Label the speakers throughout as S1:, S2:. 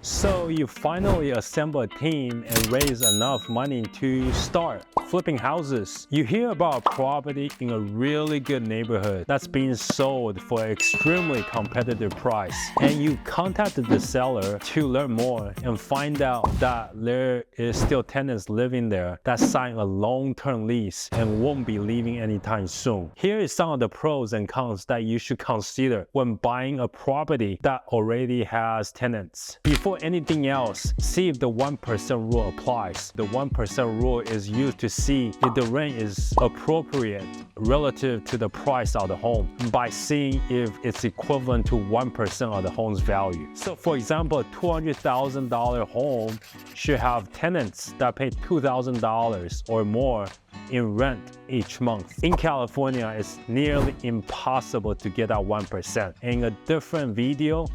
S1: So you finally assemble a team and raise enough money to start flipping houses. You hear about a property in a really good neighborhood that's being sold for an extremely competitive price, and you contacted the seller to learn more and find out that there is still tenants living there that signed a long-term lease and won't be leaving anytime soon. Here is some of the pros and cons that you should consider when buying a property that already has tenants. Before anything else, see if the 1% rule applies. The 1% rule is used to see if the rent is appropriate relative to the price of the home by seeing if it's equivalent to 1% of the home's value. So for example, a $200,000 home should have tenants that pay $2,000 or more in rent each month. In California, it's nearly impossible to get that 1%. In a different video,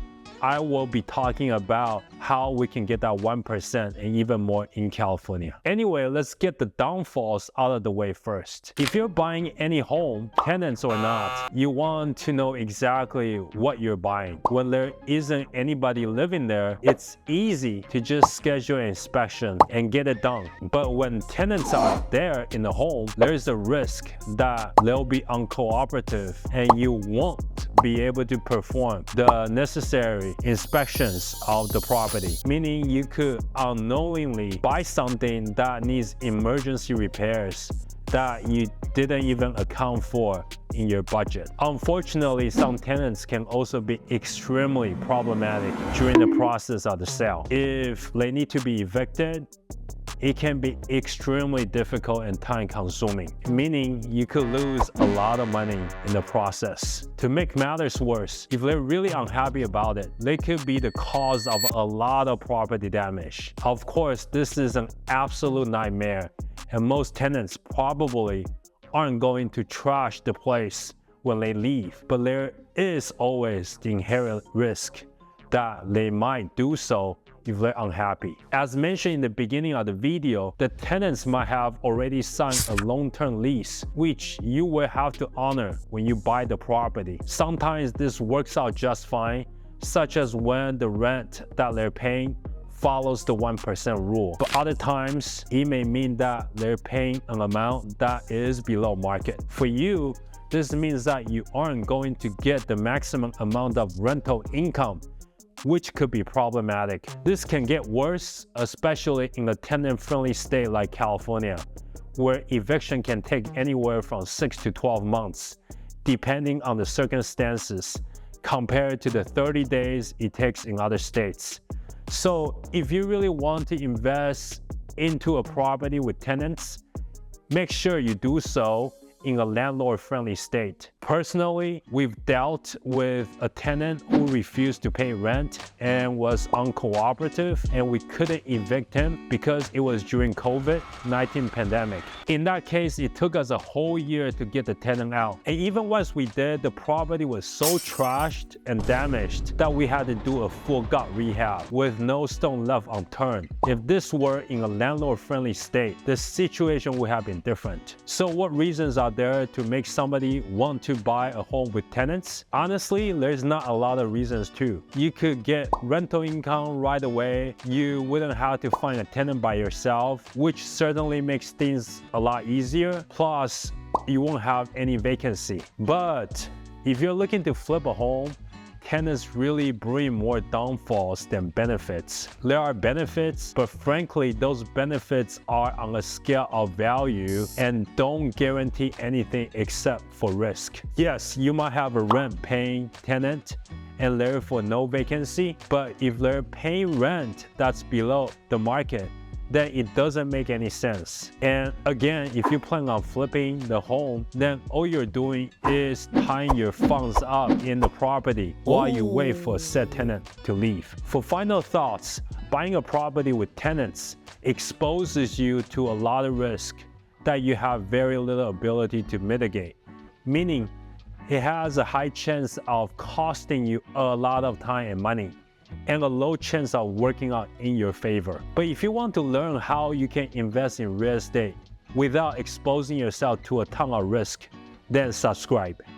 S1: I will be talking about how we can get that 1% and even more in California. Anyway, let's get the downfalls out of the way first. If you're buying any home, tenants or not, you want to know exactly what you're buying. When there isn't anybody living there, it's easy to just schedule an inspection and get it done. But when tenants are there in the home, there's a risk that they'll be uncooperative and you won't be able to perform the necessary inspections of the property, meaning you could unknowingly buy something that needs emergency repairs that you didn't even account for in your budget. Unfortunately, some tenants can also be extremely problematic during the process of the sale. If they need to be evicted, it can be extremely difficult and time-consuming, meaning you could lose a lot of money in the process. To make matters worse, if they're really unhappy about it, they could be the cause of a lot of property damage. Of course, this is an absolute nightmare, and most tenants probably aren't going to trash the place when they leave, but there is always the inherent risk that they might do so if they're unhappy. As mentioned in the beginning of the video, the tenants might have already signed a long-term lease, which you will have to honor when you buy the property. Sometimes this works out just fine, such as when the rent that they're paying follows the 1% rule. But other times, it may mean that they're paying an amount that is below market. For you, this means that you aren't going to get the maximum amount of rental income, which could be problematic. This can get worse, especially in a tenant-friendly state like California, where eviction can take anywhere from 6 to 12 months, depending on the circumstances, compared to the 30 days it takes in other states. So if you really want to invest into a property with tenants, make sure you do so in a landlord-friendly state. Personally, we've dealt with a tenant who refused to pay rent and was uncooperative, and we couldn't evict him because it was during COVID-19 pandemic. In that case, it took us a whole year to get the tenant out. And even once we did, the property was so trashed and damaged that we had to do a full gut rehab with no stone left unturned. If this were in a landlord-friendly state, the situation would have been different. So what reasons are there to make somebody want to buy a home with tenants? Honestly, there's not a lot of reasons too. You could get rental income right away. You wouldn't have to find a tenant by yourself, which certainly makes things a lot easier. Plus, you won't have any vacancy. But if you're looking to flip a home, tenants really bring more downfalls than benefits. There are benefits, but frankly, those benefits are on a scale of value and don't guarantee anything except for risk. Yes, you might have a rent-paying tenant and therefore no vacancy, but if they're paying rent that's below the market, then it doesn't make any sense. And again, if you plan on flipping the home, then all you're doing is tying your funds up in the property while you wait for said tenant to leave. For final thoughts, buying a property with tenants exposes you to a lot of risk that you have very little ability to mitigate, meaning it has a high chance of costing you a lot of time and money, and a low chance of working out in your favor. But if you want to learn how you can invest in real estate without exposing yourself to a ton of risk, then subscribe.